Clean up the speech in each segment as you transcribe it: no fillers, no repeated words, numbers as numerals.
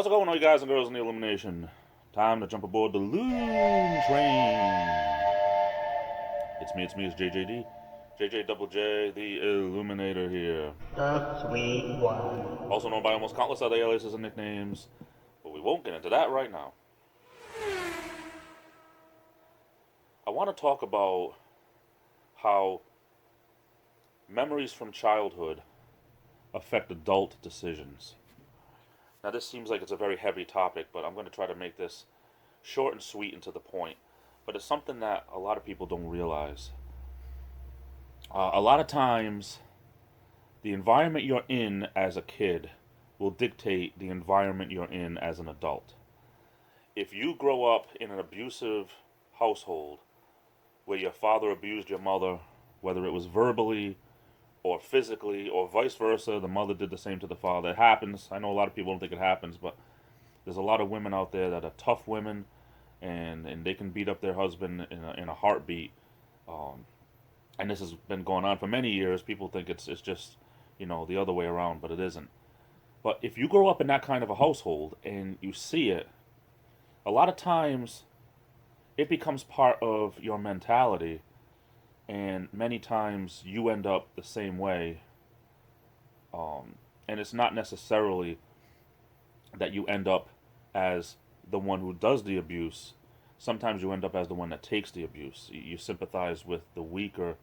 How's it going, all you guys and girls in the Illumination? Time to jump aboard the Loon Train. It's me, it's JJD. JJ Double J, the Illuminator here. The sweet one. Also known by almost countless other aliases and nicknames, but we won't get into that right now. I want to talk about how memories from childhood affect adult decisions. Now, this seems like it's a very heavy topic, but I'm going to try to make this short and sweet and to the point. But it's something that a lot of people don't realize. A lot of times, the environment you're in as a kid will dictate the environment you're in as an adult. If you grow up in an abusive household where your father abused your mother, whether it was verbally or physically, or vice versa, the mother did the same to the father. It happens. I know a lot of people don't think it happens, but there's a lot of women out there that are tough women, and they can beat up their husband in a heartbeat. And this has been going on for many years. People think it's just, the other way around, but it isn't. But if you grow up in that kind of a household and you see it, a lot of times it becomes part of your mentality. And many times you end up the same way. And it's not necessarily that you end up as the one who does the abuse. Sometimes you end up as the one that takes the abuse. You sympathize with the weaker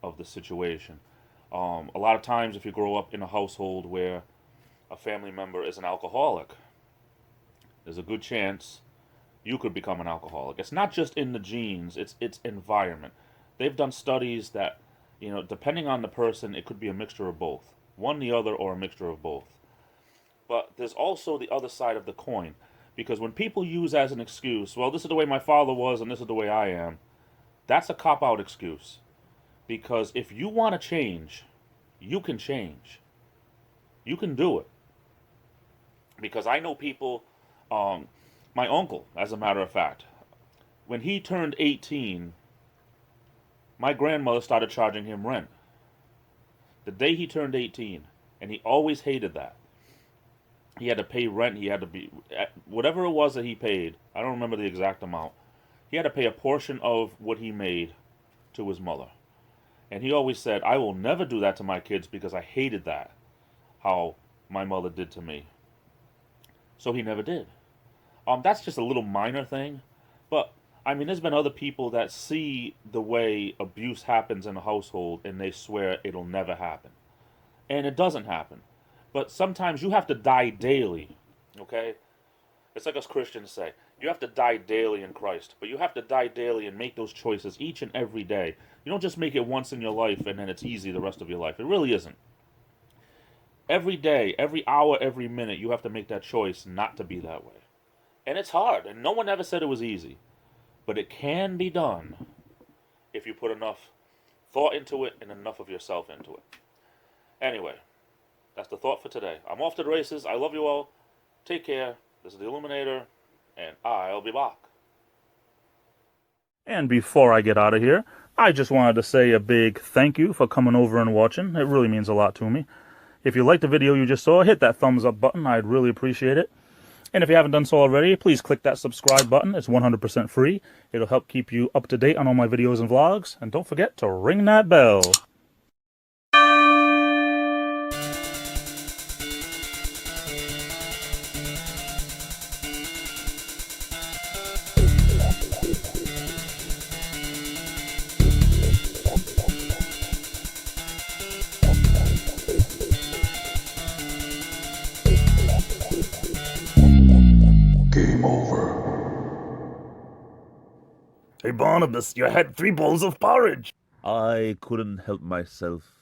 of the situation. A lot of times if you grow up in a household where a family member is an alcoholic, there's a good chance you could become an alcoholic. It's not just in the genes, it's environment. They've done studies that, depending on the person, it could be a mixture of both. One, the other, or a mixture of both. But there's also the other side of the coin. Because when people use as an excuse, well, this is the way my father was and this is the way I am, that's a cop-out excuse. Because if you want to change, you can change. You can do it. Because I know people, my uncle, as a matter of fact, when he turned 18, my grandmother started charging him rent the day he turned 18, and he always hated that. He had to pay rent, he had to be, whatever it was that he paid, I don't remember the exact amount, he had to pay a portion of what he made to his mother. And he always said, I will never do that to my kids because I hated that, how my mother did to me. So he never did. That's just a little minor thing, but there's been other people that see the way abuse happens in a household and they swear it'll never happen. And it doesn't happen. But sometimes you have to die daily, okay? It's like us Christians say, you have to die daily in Christ. But you have to die daily and make those choices each and every day. You don't just make it once in your life and then it's easy the rest of your life. It really isn't. Every day, every hour, every minute, you have to make that choice not to be that way. And it's hard, and no one ever said it was easy. But it can be done if you put enough thought into it and enough of yourself into it. Anyway, that's the thought for today. I'm off to the races. I love you all. Take care. This is the Illuminator, and I'll be back. And before I get out of here, I just wanted to say a big thank you for coming over and watching. It really means a lot to me. If you liked the video you just saw, hit that thumbs up button. I'd really appreciate it. And if you haven't done so already, please click that subscribe button. It's 100% free. It'll help keep you up to date on all my videos and vlogs. And don't forget to ring that bell. Game over. Hey Barnabas, you had 3 bowls of porridge. I couldn't help myself.